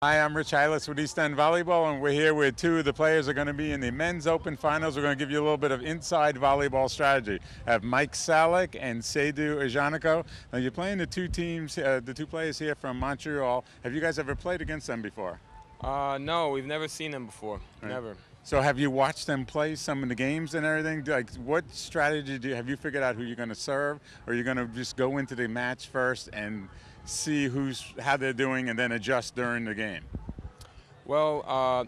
Hi, I'm Rich Hylas with East End Volleyball, and we're here with two of the players who are going to be in the Men's Open Finals. We're going to give you a little bit of inside volleyball strategy. I have Mike Salick and Seydou Ajanico. Now, you're playing the two teams, the two players here from Montreal. Have you guys ever played against them before? No, we've never seen them before. Right. Never. So have you watched them play some of the games and everything? Like, what strategy have you figured out who you're going to serve, or you're going to just go into the match first and see how they're doing and then adjust during the game? Well,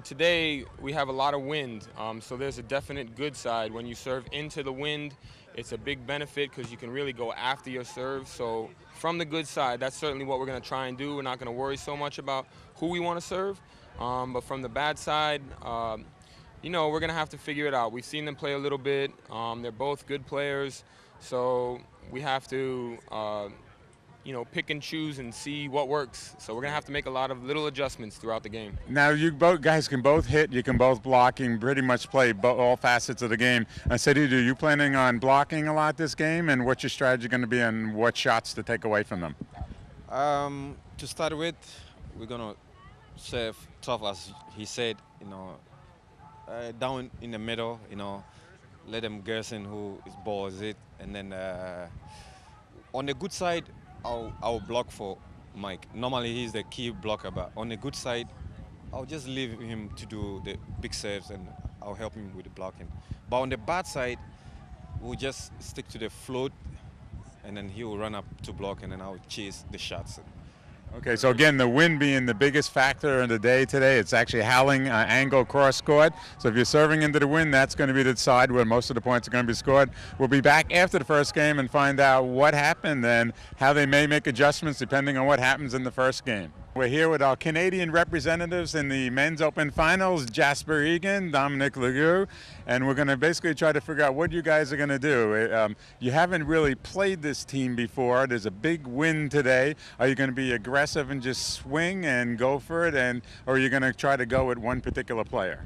today we have a lot of wind, so there's a definite good side. When you serve into the wind, it's a big benefit because you can really go after your serve. So from the good side, that's certainly what we're going to try and do. We're not going to worry so much about who we want to serve. But from the bad side, we're going to have to figure it out. We've seen them play a little bit. They're both good players, so we have to pick and choose and see what works. So we're going to have to make a lot of little adjustments throughout the game. Now, you both guys can both hit, you can both block, you can pretty much play all facets of the game. Seydou, are you planning on blocking a lot this game, and what's your strategy going to be and what shots to take away from them? To start with, we're going to serve tough, as he said, down in the middle, let them guess in who his ball is it, and then on the good side, I'll block for Mike. Normally he's the key blocker, but on the good side, I'll just leave him to do the big serves and I'll help him with the blocking. But on the bad side, we'll just stick to the float and then he will run up to block and then I'll chase the shots. Okay, so again, the wind being the biggest factor in the day today. It's actually howling angle cross court. So if you're serving into the wind, that's going to be the side where most of the points are going to be scored. We'll be back after the first game and find out what happened and how they may make adjustments depending on what happens in the first game. We're here with our Canadian representatives in the Men's Open Finals, Jasper Egan, Dominic Legoux, and we're going to basically try to figure out what you guys are going to do. You haven't really played this team before. There's a big wind today. Are you going to be aggressive and just swing and go for it, or are you going to try to go at one particular player?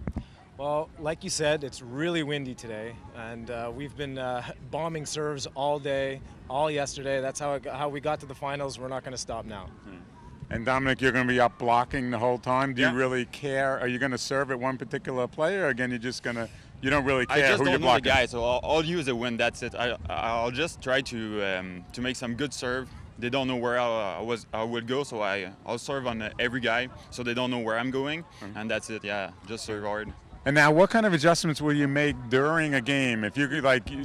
Well, like you said, it's really windy today, and we've been bombing serves all day, all yesterday. That's how we got to the finals. We're not going to stop now. And Dominic, you're going to be up blocking the whole time. Do you really care? Are you going to serve at one particular player, or again, you don't really care who you're blocking? I just don't know the guy, so I'll use a win. That's it. I'll just try to make some good serve. They don't know where I would go, so I'll serve on every guy, so they don't know where I'm going, and that's it. Yeah, just serve hard. And now, what kind of adjustments will you make during a game? If you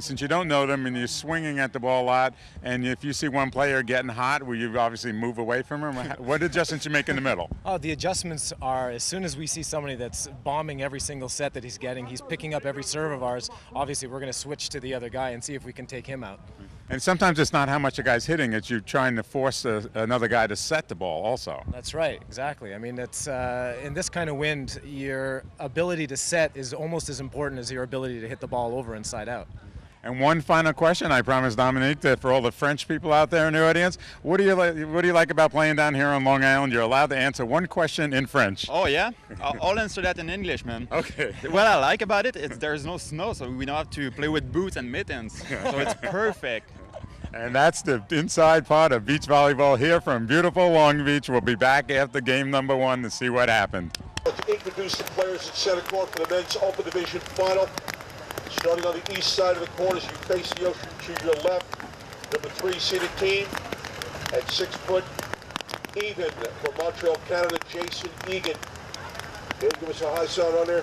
since you don't know them and you're swinging at the ball a lot, and if you see one player getting hot, will you obviously move away from him? What adjustments you make in the middle? Oh, the adjustments are as soon as we see somebody that's bombing every single set that he's getting, he's picking up every serve of ours. Obviously, we're going to switch to the other guy and see if we can take him out. And sometimes it's not how much a guy's hitting; it's you trying to force another guy to set the ball. Also. That's right. Exactly. I mean, it's in this kind of wind, your ability to set is almost as important as your ability to hit the ball over inside out. And one final question, I promise, Dominique, that for all the French people out there in the audience, what do you like about playing down here on Long Island? You're allowed to answer one question in French. Oh yeah, I'll answer that in English, man. Okay. What I like about it is there's no snow, so we don't have to play with boots and mittens. So it's perfect. And that's the inside part of beach volleyball here from beautiful Long Beach. We'll be back after game number 1 to see what happened. Let's introduce the players in center court for the men's open division final. Starting on the east side of the court as you face the ocean to your left. Number 3 seeded team at 6 foot even from Montreal, Canada, Jason Egan. Dave, give us a high sound on there.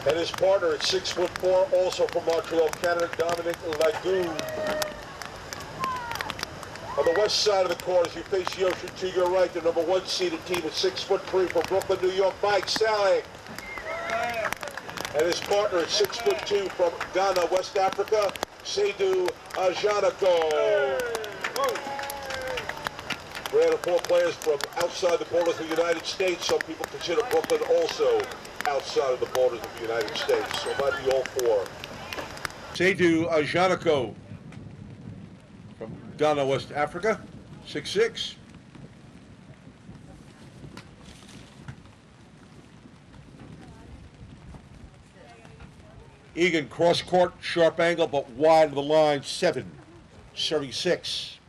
And his partner at 6'4", also from Montreal, Canada, Dominic Legoux. On the west side of the court, as you face the ocean to your right, the number 1 seeded team at 6'3" from Brooklyn, New York, Mike Salick. And his partner at 6'2" from Ghana, West Africa, Seydou Ajanico. We had 4 players from outside the borders of the United States. Some people consider Brooklyn also outside of the borders of the United States. So it might be all 4. Seydou Ajanico from Ghana, West Africa, 6'6". Egan, cross court, sharp angle, but wide of the line, 7, serving 6.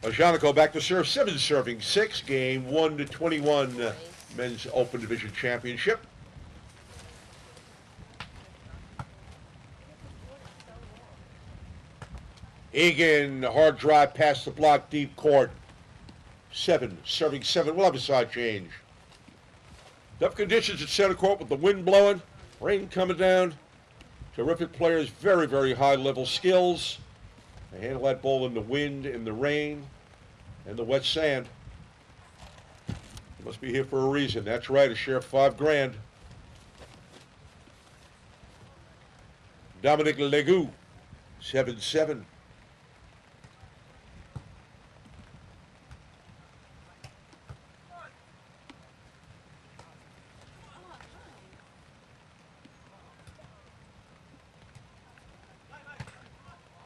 Ajanico back to serve, 7 serving 6, game 1-21, men's open division championship. Egan, hard drive past the block, deep court. 7 serving 7, we'll have a side change. Tough conditions at center court with the wind blowing, rain coming down. Terrific players, very, very high level skills. They handle that ball in the wind, in the rain, and the wet sand. They must be here for a reason. That's right, a share of $5 grand. Dominic Legoux, 7-7.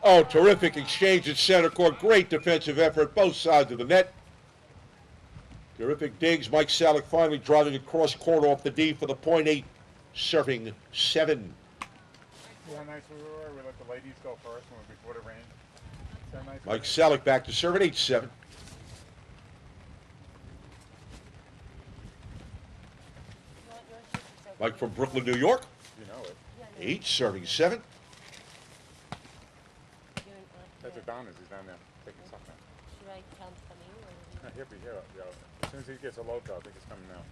Oh, terrific exchange at center court. Great defensive effort, both sides of the net. Terrific digs. Mike Salick finally driving across court off the D for the point 8, serving 7. See how nice we were? We let the ladies go first before the rain. See how nice Mike Salick back to serve at 8-7. Mike from Brooklyn, New York. You know it. 8 serving 7. That's Adonis. He's down there taking something. Should I count coming? Or He'll be here. Yeah. As soon as he gets a load call, I think it's coming now.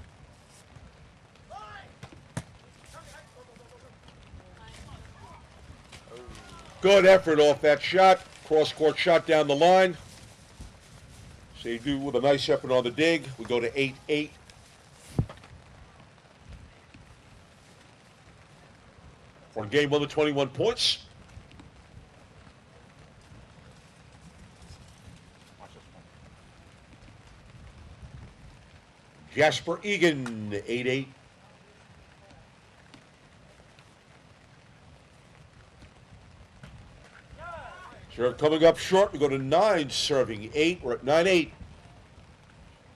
Good effort off that shot. Cross-court shot down the line. So you do with a nice effort on the dig. We go to 8-8. For game 1 with 21 points. Watch this one. Jasper Egan, 8-8. Serve coming up short. We go to 9, serving 8. We're at 9-8.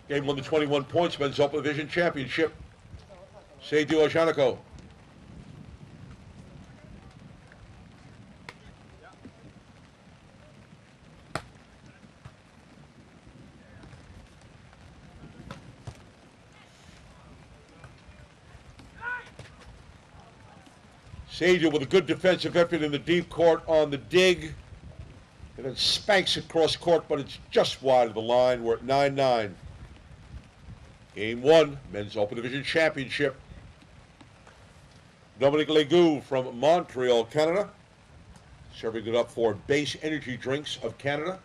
Game 1 to 21 points, men's open division championship. Seydou Ajanico. Seydou with a good defensive effort in the deep court on the dig. And then spanks it cross court, but it's just wide of the line. We're at 9-9. Game 1, men's open division championship. Dominic Legoux from Montreal, Canada. Serving it up for Base Energy Drinks of Canada.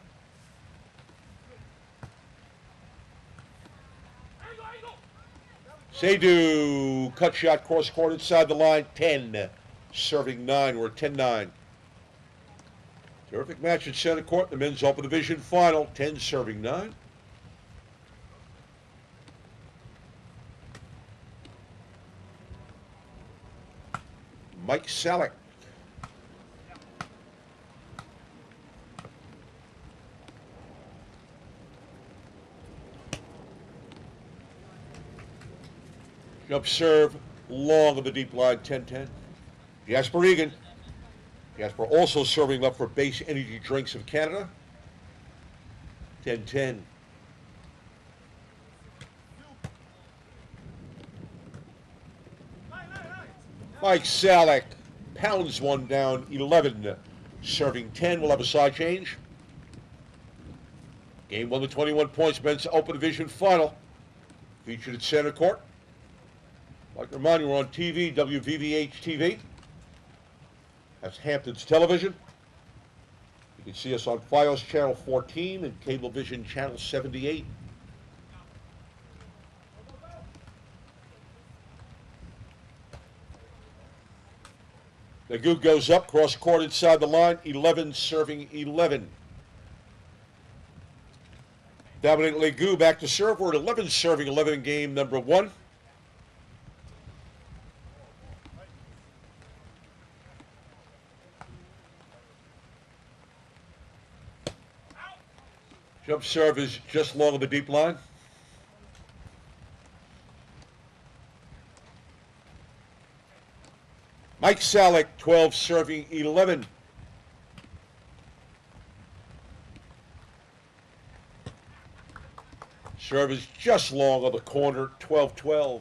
Seydou, cut shot cross court inside the line, 10. Serving 9. We're at 10-9. Terrific match at center court, the men's open division final, 10 serving 9. Mike Salick. Jump serve, long of the deep line, 10-10. Jasper Egan. Jasper also serving up for Base Energy Drinks of Canada. 10-10. Mike Salick pounds one down, 11, serving 10. We'll have a side change. Game 1 to 21 points, men's open division final. Featured at center court. I'd like to remind you, we're on TV, WVVH TV. That's Hamptons Television. You can see us on Fios Channel 14 and Cablevision Channel 78. Legoux goes up, cross court inside the line, 11 serving 11. Dominic Legoux back to serve. We're at 11 serving 11 in game number 1. Jump serve is just long of the deep line. Mike Salick, 12 serving 11. Serve is just long on the corner, 12-12.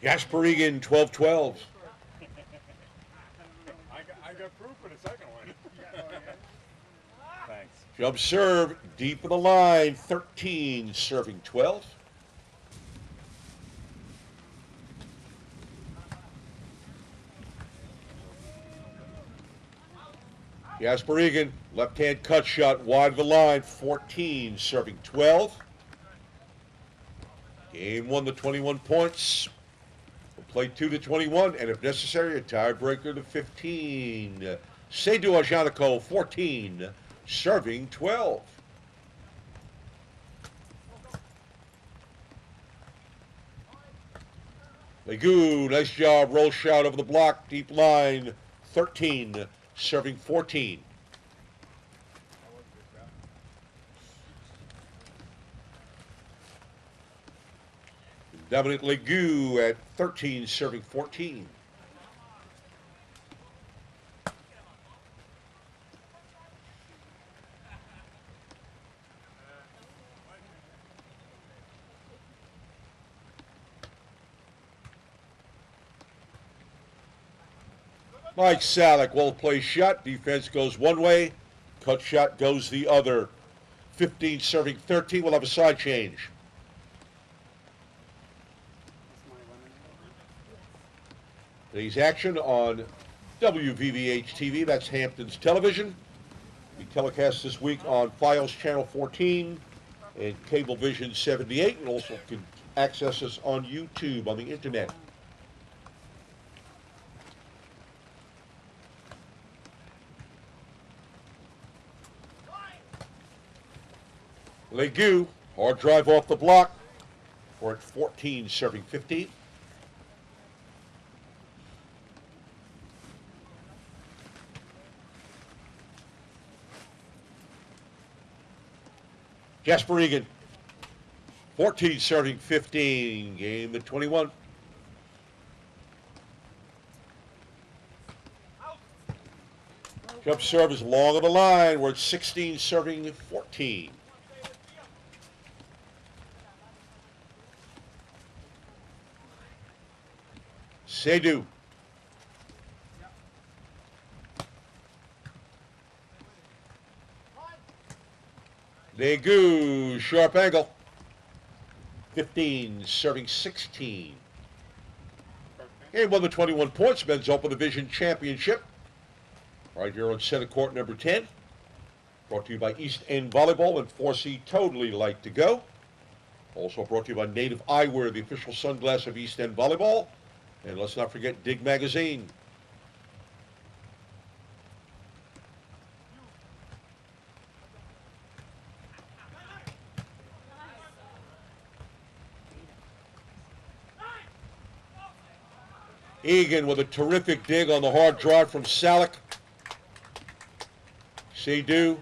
Jasper Egan, 12-12. I got proof for the second one. Thanks. Jump serve, deep of the line, 13, serving 12. Jasper Egan, left-hand cut shot, wide of the line, 14, serving 12. Game 1 to 21 points. We'll play 2 to 21, and if necessary, a tiebreaker to 15. Seydou Ajanico, 14, serving 12. Legu, nice job, roll shot over the block, deep line, 13, serving 14. Dominic Legu at 13, serving 14. Mike Salick, well-placed shot. Defense goes one way. Cut shot goes the other. 15 serving 13. We'll have a side change. Today's action on WVVH TV. That's Hamptons Television. We telecast this week on Fios Channel 14 and Cablevision 78. You also can access us on YouTube on the internet. Legu, hard drive off the block. We're at 14, serving 15. Jasper Egan, 14, serving 15. Game at 21. Jump serve is long on the line. We're at 16, serving 14. Seydou. Legu, sharp angle. 15, serving 16. Game 1 to 21 points, Men's Open Division Championship. Right here on center court number 10. Brought to you by East End Volleyball and 4C Totally Light to Go. Also brought to you by Native Eyewear, the official sunglass of East End Volleyball. And let's not forget Dig Magazine. Egan with a terrific dig on the hard drive from Salick. Seydou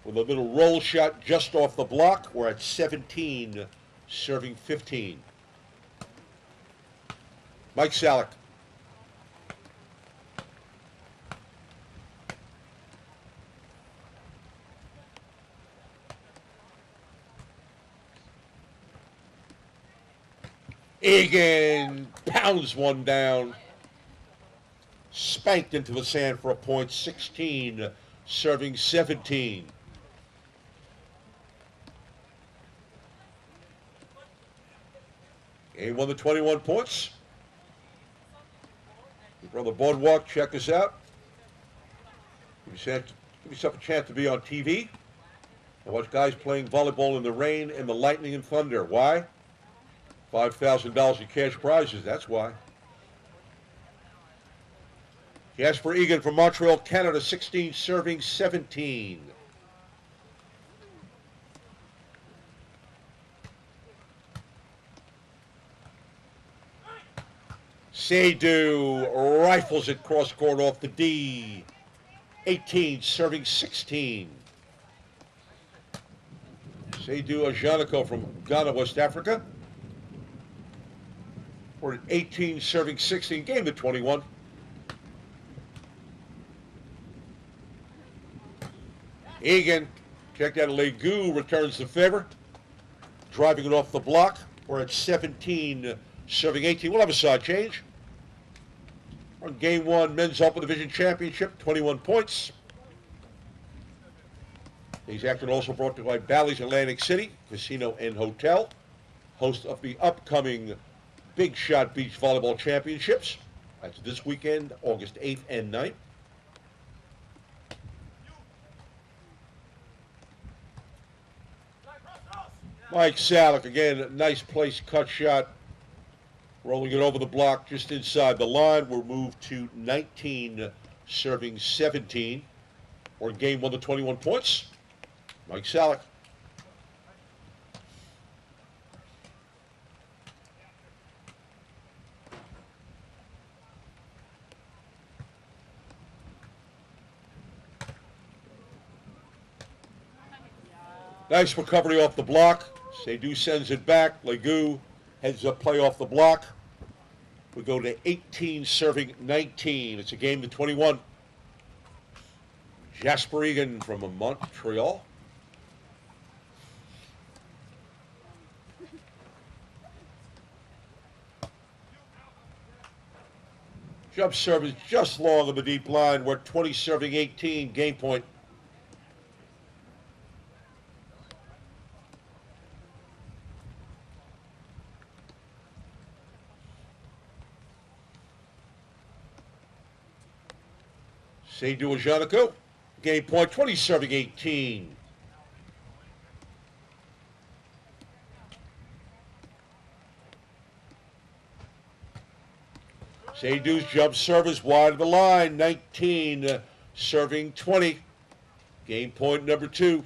with a little roll shot just off the block. We're at 17, serving 15. Mike Salick. Egan pounds one down. Spanked into the sand for a point. 16, serving 17. Game 1 to 21 points. If you're on the boardwalk, check us out. Give yourself a chance to be on TV and watch guys playing volleyball in the rain and the lightning and thunder. Why? $5,000 in cash prizes, that's why. Jasper Egan from Montreal, Canada, 16, serving 17. Seydou rifles it cross court off the D. 18, serving 16. Seydou Ajanico from Ghana, West Africa. We're at 18 serving 16, game to 21. Egan, check that, Legoux returns the favor. Driving it off the block. We're at 17 serving 18. We'll have a side change. On game one, men's upper division championship, 21 points. These action also brought to you by Bally's Atlantic City Casino and Hotel, host of the upcoming Big Shot Beach Volleyball Championships. That's this weekend, August 8th and 9th. Mike Salick, again, nice place cut shot. Rolling it over the block just inside the line. We're moved to 19 serving 17. We're in game one to 21 points. Mike Salick. Nice recovery off the block. Seydoux sends it back. Legoux heads up play off the block. We go to 18 serving 19. It's a game to 21. Jasper Egan from Montreal. Jump serve is just long of the deep line. We're 20 serving 18. Game point. Seydoux Ajanico. Game point, 20 serving 18. Seydoux's jump service wide of the line, 19 serving 20. Game point number 2.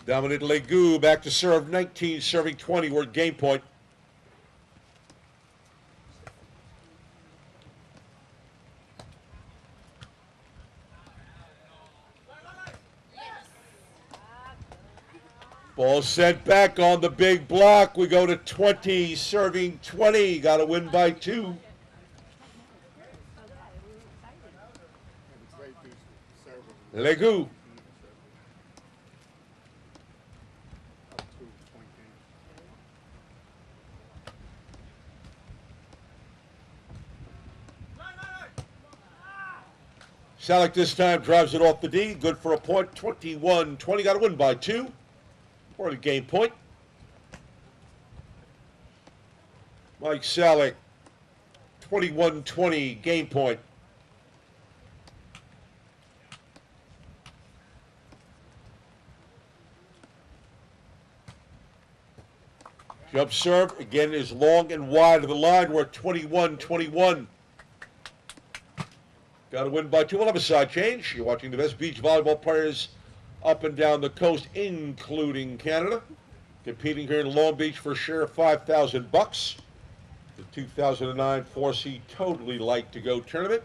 Dominic Legoux back to serve, 19 serving 20. We're at game point. Ball sent back on the big block. We go to 20 serving 20. Got to win by 2. Legoux. Salick this time drives it off the D. Good for a point. 21-20. Got to win by 2. We're at a game point. Mike Salick, 21-20. Game point. Jump serve, again, is long and wide of the line. We're at 21-21. Got to win by 2. We'll have a side change. You're watching the best beach volleyball players up and down the coast, including Canada, competing here in Long Beach for a share of $5,000. The 2009 4C Totally Like to Go tournament.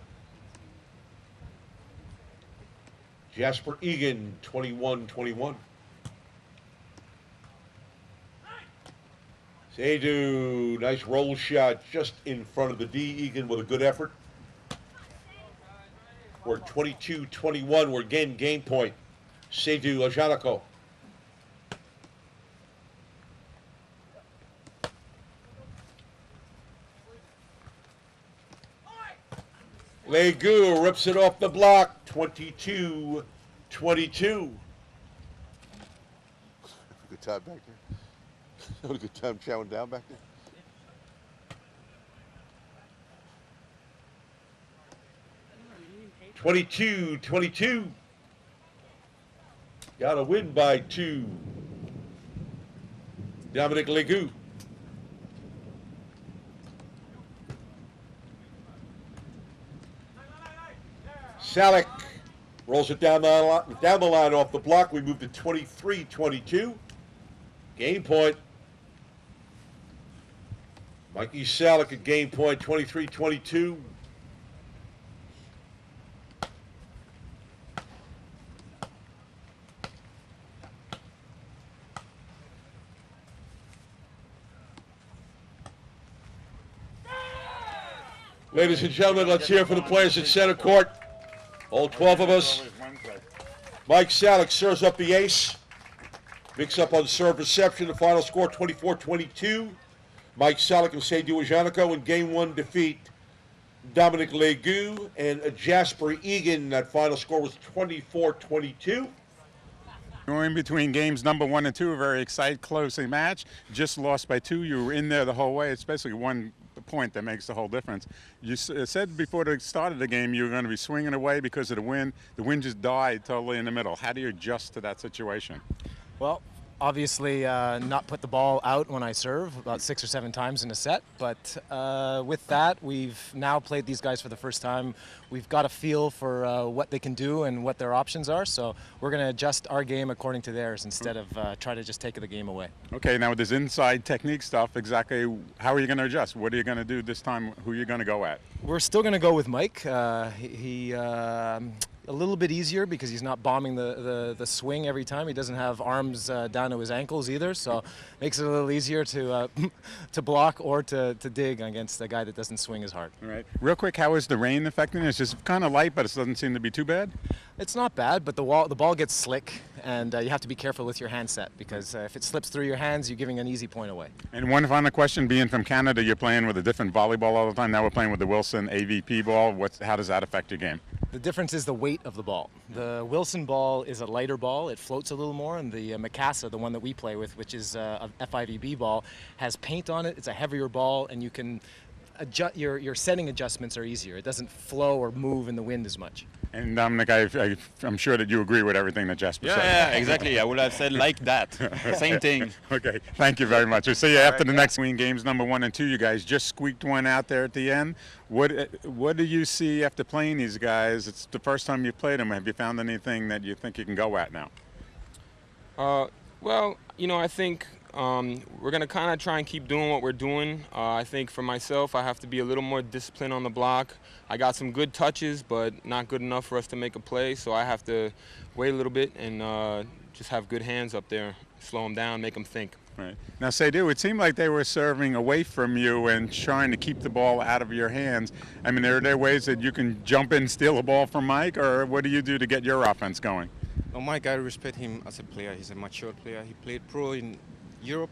Jasper Egan, 21-21. Seydoux, nice roll shot just in front of the D. Egan with a good effort. We're 22-21. We're again game point. Seydoux Ajanico. Legoux rips it off the block. 22-22. Good time back there. Had a good time chowing down back there. 22-22. Got to win by 2. Dominic Legoux. Salick rolls it down the line off the block. We move to 23-22. Game point. Mikey Salick at game point, 23-22. Ladies and gentlemen, let's hear for the players at center court. All 12 of us. Mike Salick serves up the ace. Mix up on serve reception. The final score 24-22. Mike Salick and Sadie Wojanico in game one defeat Dominic Legu and Jasper Egan. That final score was 24-22. In between games number 1 and 2, a very exciting, close match. Just lost by 2. You were in there the whole way. It's basically 1 point that makes the whole difference. You said before the start of the game you were going to be swinging away because of the wind. The wind just died totally in the middle. How do you adjust to that situation? Well, obviously not put the ball out when I serve about 6 or 7 times in a set, but with that we've now played these guys for the first time. We've got a feel for what they can do and what their options are, so we're going to adjust our game according to theirs instead of try to just take the game away. Okay, now with this inside technique stuff, exactly how are you going to adjust? What are you going to do this time? Who are you going to go at? We're still going to go with Mike. He a little bit easier because he's not bombing the swing every time. He doesn't have arms down to his ankles either, so makes it a little easier to to block or to dig against a guy that doesn't swing as hard. All right. Real quick, how is the rain affecting it? It's just kind of light, but it doesn't seem to be too bad. It's not bad, but the ball gets slick, and you have to be careful with your handset because if it slips through your hands, you're giving an easy point away. And one final question: being from Canada, you're playing with a different volleyball all the time. Now we're playing with the Wilson AVP ball. How does that affect your game? The difference is the weight of the ball. The Wilson ball is a lighter ball. It floats a little more, and the Mikasa, the one that we play with, which is a FIVB ball, has paint on it. It's a heavier ball, and you can adjust your setting adjustments are easier. It doesn't flow or move in the wind as much. And Dominic, I'm sure that you agree with everything that Jasper said. Yeah, exactly. I would have said like that. Same thing. Okay, thank you very much. We'll see you after the next win games number 1 and 2. You guys just squeaked one out there at the end. What do you see after playing these guys? It's the first time you've played them. Have you found anything that you think you can go at now? Well, I think we're going to kind of try and keep doing what we're doing. I think for myself, I have to be a little more disciplined on the block. I got some good touches, but not good enough for us to make a play, so I have to wait a little bit and just have good hands up there, slow them down, make them think. Right. Now, Sadhu, it seemed like they were serving away from you and trying to keep the ball out of your hands. I mean, are there ways that you can jump in and steal the ball from Mike, or what do you do to get your offense going? No, Mike, I respect him as a player. He's a mature player. He played pro in Europe.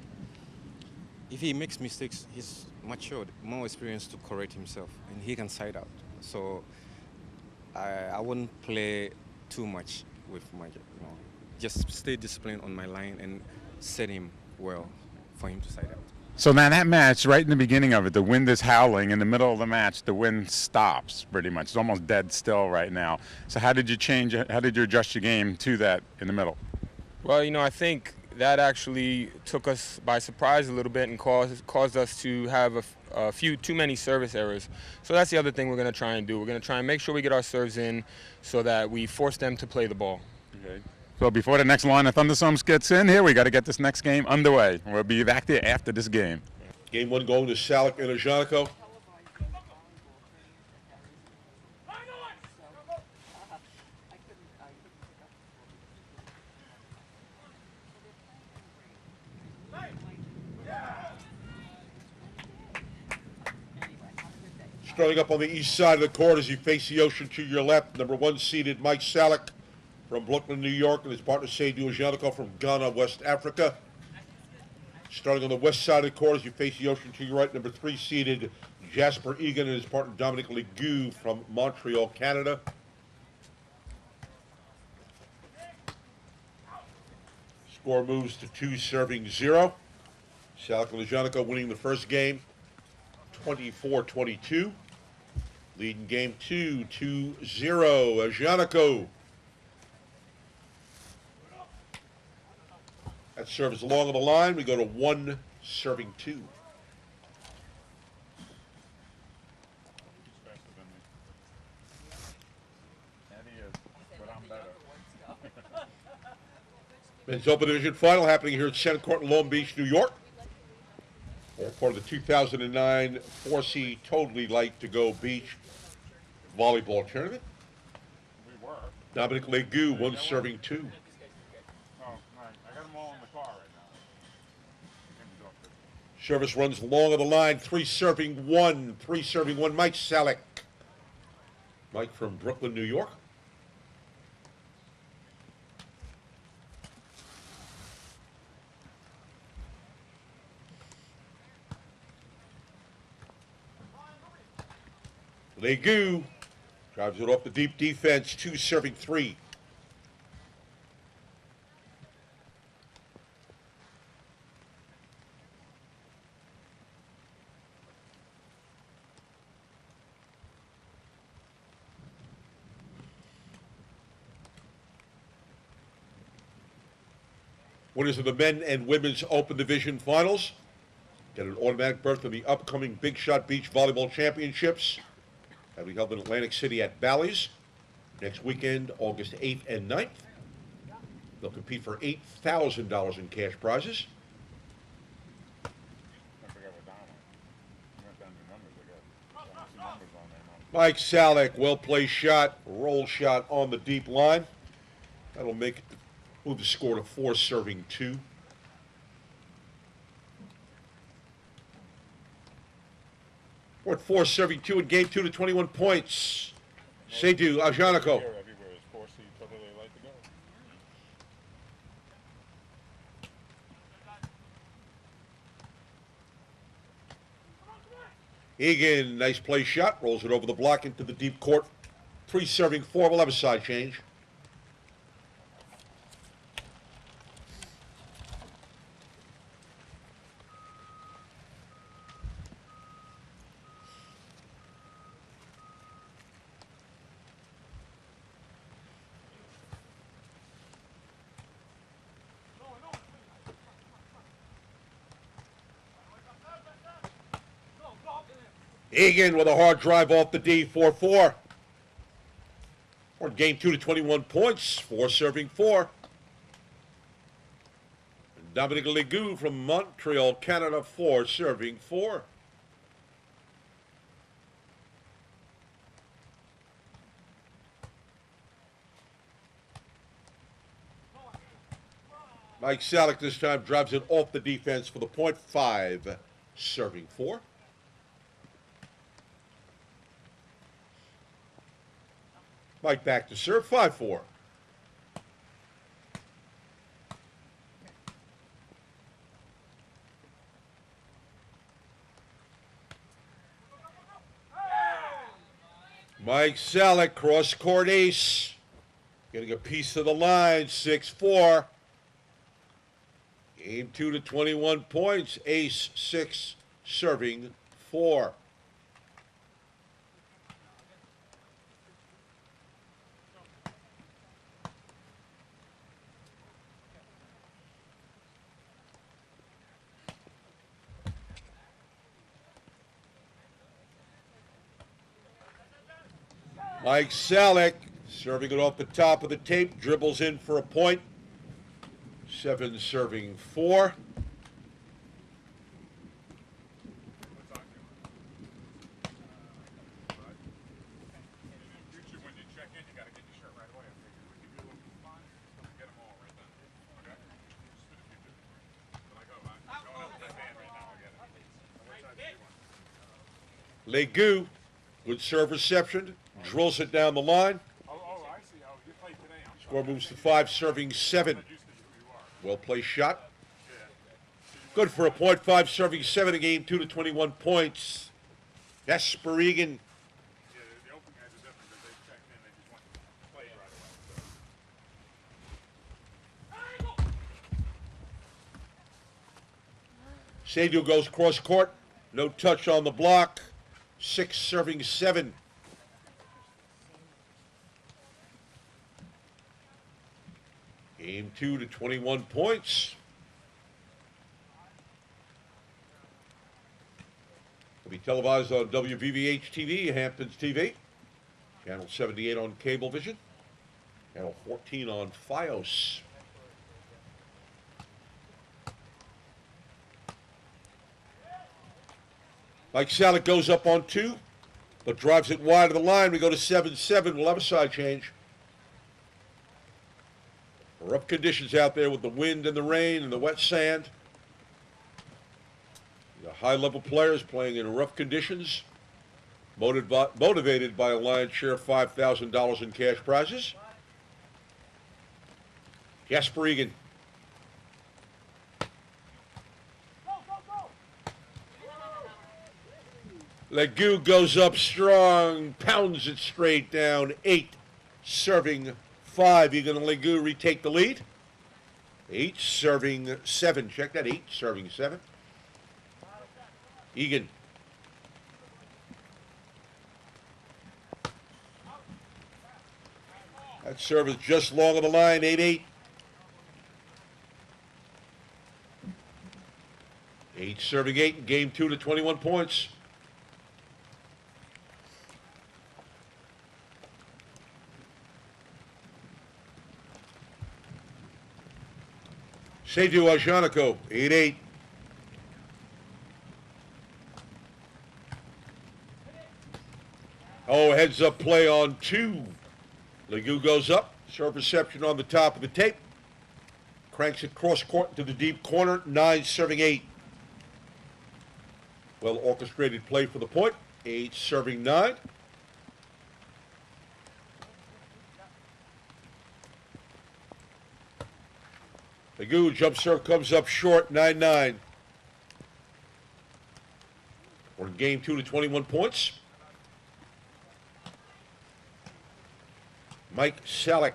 If he makes mistakes, he's matured, more experience to correct himself, and he can side out. So I wouldn't play too much with Mike. Just stay disciplined on my line and set him well for him to side out. So now that match, right in the beginning of it, the wind is howling. In the middle of the match, the wind stops pretty much. It's almost dead still right now. So how did you adjust your game to that in the middle? Well, I think that actually took us by surprise a little bit and caused us to have a few too many service errors. So that's the other thing we're going to try and do. We're going to try and make sure we get our serves in so that we force them to play the ball. Okay. So before the next line of thunderstorms gets in here, we got to get this next game underway. We'll be back there after this game. Game 1 going to Salick and Wojanico. Starting up on the east side of the court as you face the ocean to your left, number 1 seeded Mike Salick from Brooklyn, New York, and his partner Sadhu Wojanico from Ghana, West Africa. Starting on the west side of the court as you face the ocean to your right, number 3 seeded Jasper Egan and his partner Dominic Legu from Montreal, Canada. Score moves to 2 serving 0. Salick and Wojanico winning the first game 24-22. Leading game 2, 2-0. Wojanico. That serve is long on the line. We go to 1 serving 2. Men's Open Division Final happening here at Center Court in Long Beach, New York. Part of the 2009 4C Totally Light to Go Beach Volleyball Tournament. Dominic Legu, 1 serving 2. Service runs long of the line. 3 serving 1. 3 serving 1. Mike Salick. Mike from Brooklyn, New York. Legu drives it off the deep defense. 2 serving 3. Winners of the men and women's Open Division Finals get an automatic berth in the upcoming Big Shot Beach Volleyball Championships. That'll be held in Atlantic City at Bally's next weekend, August 8th and 9th. They'll compete for $8,000 in cash prizes. Mike Salick, well-placed shot, roll shot on the deep line. That'll make it move the score to 4 serving 2. We're at 4 serving 2 in game 2 to 21 points. Seydou Ajaniko. Egan, nice play shot, rolls it over the block into the deep court. 3 serving 4, we'll have a side change. Egan with a hard drive off the D, 4-4. We're in game 2 to 21 points, 4 serving 4. Dominic Legu from Montreal, Canada, 4 serving 4. Mike Salick this time drives it off the defense for the point, 5 serving 4. Mike back to serve, 5-4. Mike Salick, cross-court ace. Getting a piece of the line, 6-4. Game 2 to 21 points, ace 6, serving 4. Mike Salick serving it off the top of the tape, dribbles in for a point. 7 serving 4. Legu, good serve reception, drills it down the line. Score moves to 5, serving 7. Well placed shot. Good for a point, 5 serving 7 in game 2 to 21 points. Jesper Egan. Seydou goes cross court. No touch on the block. 6 serving 7. Game 2 to 21 points. Will be televised on WVVH TV, Hamptons TV, Channel 78 on Cablevision, Channel 14 on Fios. Mike Salick goes up on 2, but drives it wide of the line. We go to 7-7. We'll have a side change. Rough conditions out there with the wind and the rain and the wet sand. high-level players playing in rough conditions, motivated by a lion's share of $5,000 in cash prizes. Jasper Egan. Legoux goes up strong, pounds it straight down, 8, serving 5. Egan and Legoux retake the lead. 8, serving 7. Check that, 8, serving 7. Egan. That serve is just long of the line, 8-8. 8 serving 8 in game 2 to 21 points. Seydou Ajanico, 8-8. Oh, heads up play on 2. Legoux goes up. Serve reception on the top of the tape. Cranks it cross court to the deep corner. 9 serving 8. Well orchestrated play for the point. 8 serving 9. Legoux jump serve comes up short. 9-9. We're in game 2 to 21 points. Mike Salick.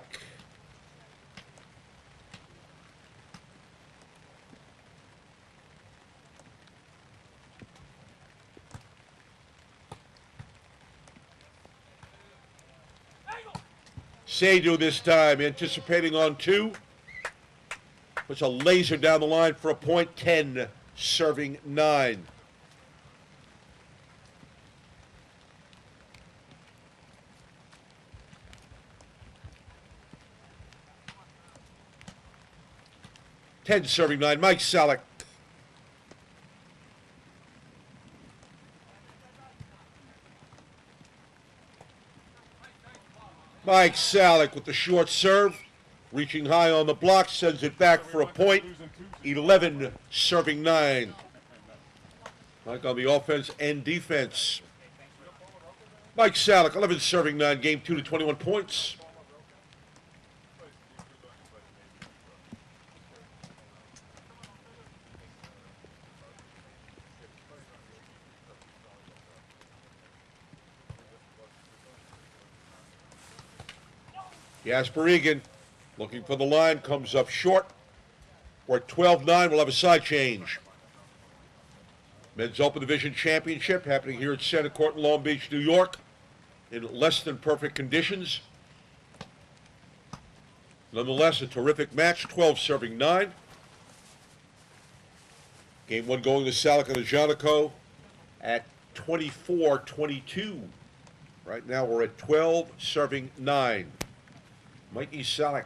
Seydou this time, anticipating on 2. Puts a laser down the line for a point. 10, serving 9. Serving 9, Mike Salick. Mike Salick with the short serve. Reaching high on the block, sends it back for a point. 11, serving 9. Mike on the offense and defense. Mike Salick, 11 serving 9, game 2 to 21 points. Jasper Egan looking for the line, comes up short. We're at 12-9, we'll have a side change. Men's Open Division Championship happening here at Center Court in Long Beach, New York, in less than perfect conditions. Nonetheless, a terrific match, 12 serving 9. Game 1 going to Salick and Ajanico at 24-22. Right now we're at 12 serving 9. Mikey Salick.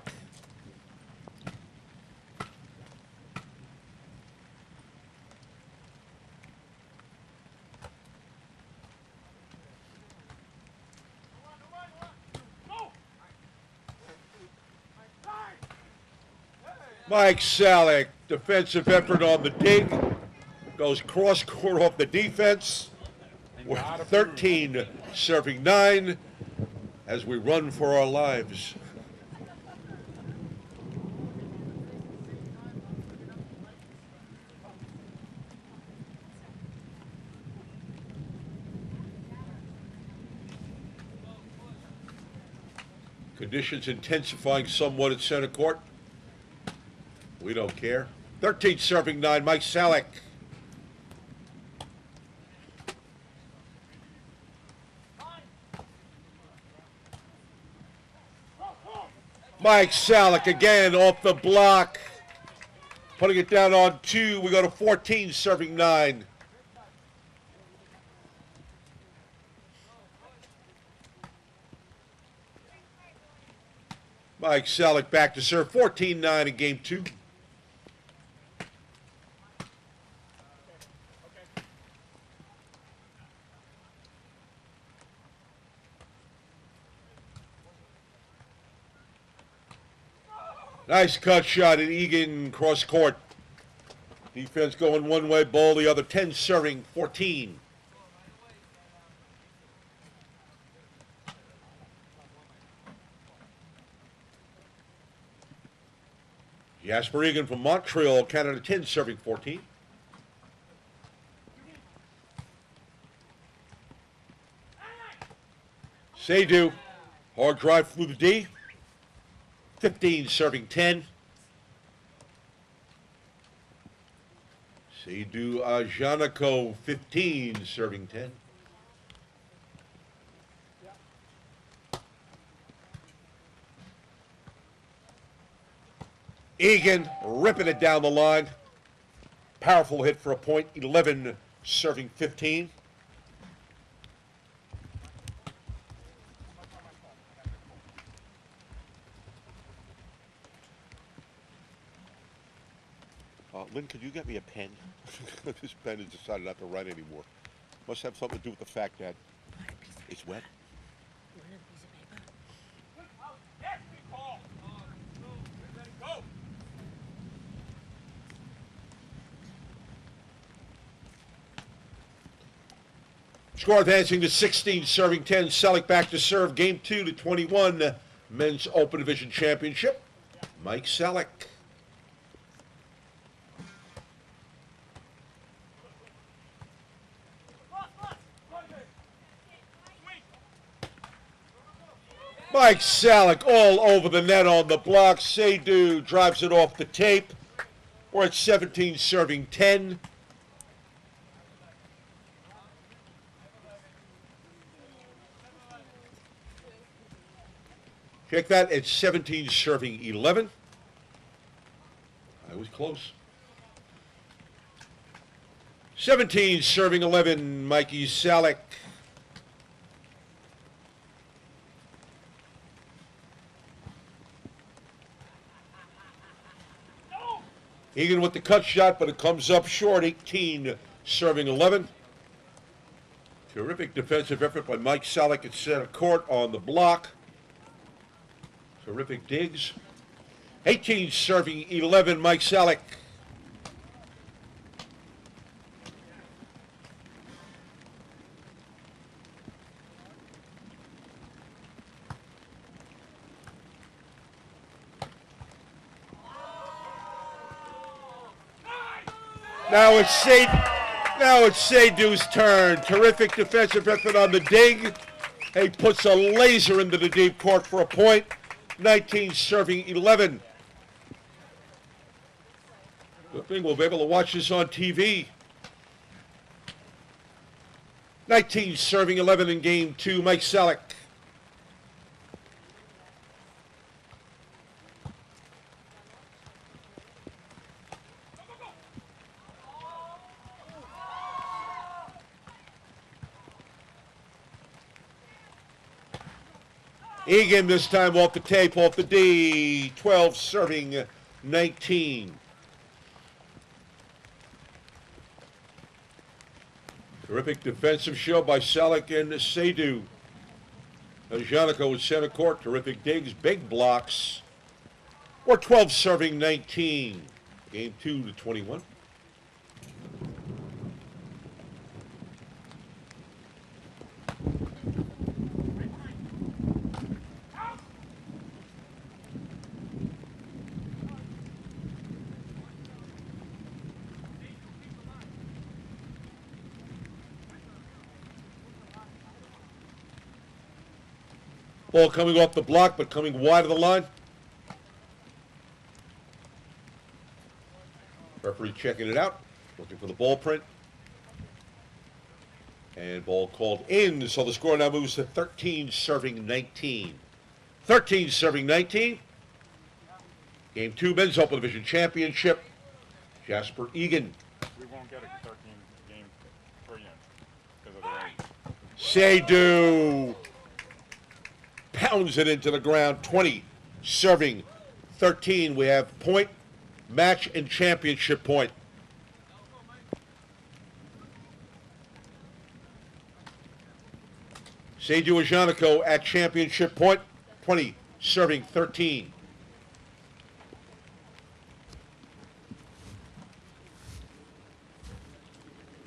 Mike Salick, defensive effort on the dig. Goes cross court off the defense. We're 13 serving 9 as we run for our lives. Conditions intensifying somewhat at center court. We don't care. 13 serving 9, Mike Salick. Mike Salick again off the block. Putting it down on 2. We go to 14 serving 9. Mike Salick back to serve. 14-9 in game 2. Nice cut shot at Egan cross court. Defense going one way, ball the other. 10 serving 14. Jasper Egan from Montreal, Canada, 10 serving 14. Seydoux, hard drive through the D. 15 serving 10. Seydoux Ajanico, 15 serving 10. Egan ripping it down the line. Powerful hit for a point. 11 serving 15. Lynn, could you get me a pen? This pen has decided not to write anymore. Must have something to do with the fact that it's wet. Score advancing to 16, serving 10. Selleck back to serve. Game 2 to 21. Men's Open Division Championship. Mike Selleck. Mike Selleck all over the net on the block. Seydoux drives it off the tape. We're at 17, serving 10. Check that at 17, serving 11. I was close. 17, serving 11, Mikey Selleck. Egan with the cut shot, but it comes up short. 18, serving 11. Terrific defensive effort by Mike Selleck at center court on the block. Terrific digs. 18, serving 11, Mike Selleck. Now it's Seydoux's turn. Terrific defensive effort on the dig. He puts a laser into the deep court for a point. 19, serving 11. Good thing we'll be able to watch this on TV. 19, serving 11 in game 2, Mike Selleck. Egan this time off the tape, off the D. 12, serving 19. Terrific defensive show by Selleck and Seydoux. Ajanico with center court. Terrific digs, big blocks. We're 12, serving 19. Game 2 to 21. Ball coming off the block, but coming wide of the line. Referee checking it out, looking for the ball print. And ball called in, so the score now moves to 13, serving 19. 13, serving 19. Game 2, Men's Open Division Championship. Jasper Egan. We won't get a 13 game 3 because of the rain. Seydoux pounds it into the ground. 20, serving 13. We have point, match, and championship point. Seydoux Ajanico at championship point. 20, serving 13.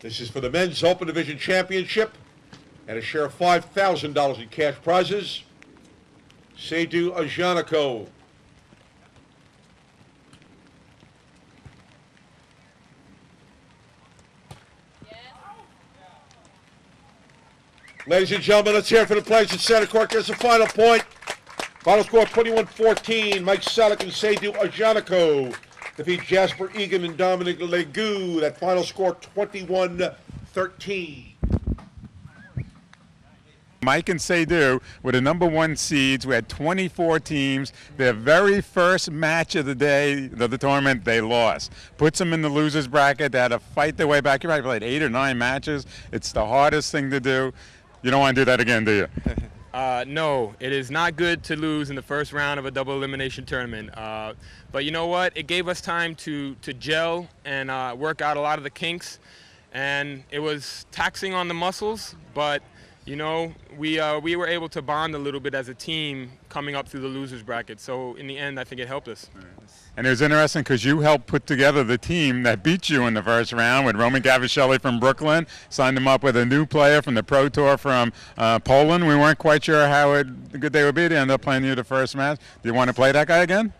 This is for the Men's Open Division Championship and a share of $5,000 in cash prizes. Seydou Ajanico. Ladies and gentlemen, let's hear it for the players at center court. There's the final point. Final score 21-14. Mike Selick and Seydou Ajanico defeat Jasper Egan and Dominic Legou. That final score 21-13. Mike and Seydou were the #1 seeds. We had 24 teams. Their very first match of the day of the tournament, they lost. Puts them in the losers bracket. They had to fight their way back. You probably played 8 or 9 matches. It's the hardest thing to do. You don't want to do that again, do you? No, it is not good to lose in the first round of a double elimination tournament. But you know what? It gave us time to gel and work out a lot of the kinks. And it was taxing on the muscles, but you know, we were able to bond a little bit as a team coming up through the losers bracket. So in the end, I think it helped us. And it was interesting because you helped put together the team that beat you in the first round with Roman Gavishelli from Brooklyn. Signed him up with a new player from the Pro Tour from Poland. We weren't quite sure how good they would be. They ended up playing you the first match. Do you want to play that guy again?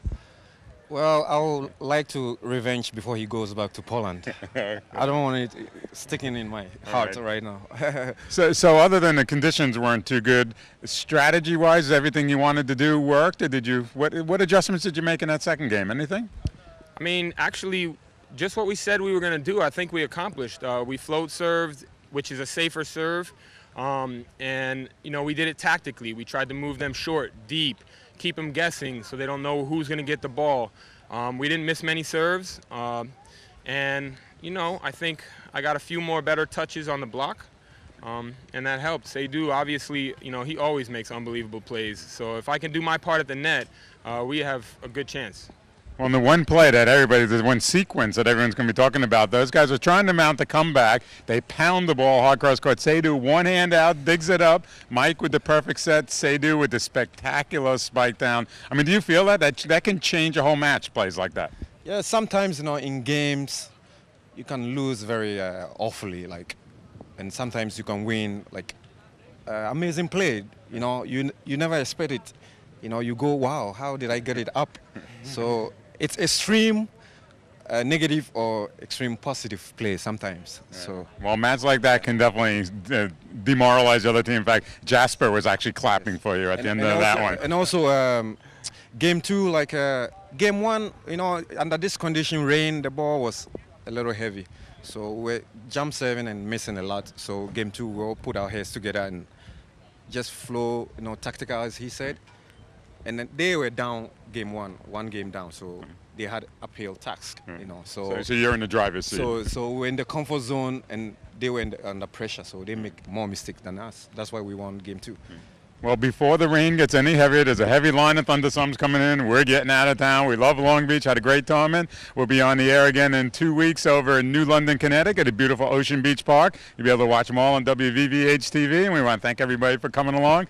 Well, I would like to revenge before he goes back to Poland. I don't want it sticking in my heart right now. So other than the conditions weren't too good, strategy-wise, everything you wanted to do worked? Or did you? What adjustments did you make in that second game? Anything? I mean, actually, just what we said we were going to do, I think we accomplished. We float served, which is a safer serve, and you know, we did it tactically. We tried to move them short, deep, keep them guessing so they don't know who's going to get the ball. We didn't miss many serves, and you know, I think I got a few more better touches on the block, and that helped. Seydou, obviously, you know, he always makes unbelievable plays. So if I can do my part at the net, we have a good chance. Well, the one play that there's one sequence that everyone's going to be talking about. Those guys are trying to mount the comeback. They pound the ball hard cross court. Seydou, one hand out, digs it up. Mike with the perfect set. Seydou with the spectacular spike down. I mean, do you feel that can change a whole match, plays like that? Yeah, sometimes, you know, in games, you can lose very awfully, and sometimes you can win, amazing play. You know, you never expect it. You know, you go, wow, how did I get it up? So it's extreme negative or extreme positive play sometimes. Yeah. So well, matches like that can definitely demoralize the other team. In fact, Jasper was actually clapping for you at the end of that one. And also, game 2, game 1, you know, under this condition, rain, the ball was a little heavy. So we jump serving and missing a lot. So game 2, we all put our heads together and just flow, you know, tactical, as he said. And then they were down game 1 game down, so they had uphill task, you know. So you're in the driver's seat. So we're in the comfort zone, and they were under pressure, so they make more mistakes than us. That's why we won game 2. Well, before the rain gets any heavier, there's a heavy line of thunderstorms coming in. We're getting out of town. We love Long Beach. Had a great tournament. We'll be on the air again in 2 weeks over in New London, Connecticut, at beautiful Ocean Beach Park. You'll be able to watch them all on WVVH TV, and we want to thank everybody for coming along.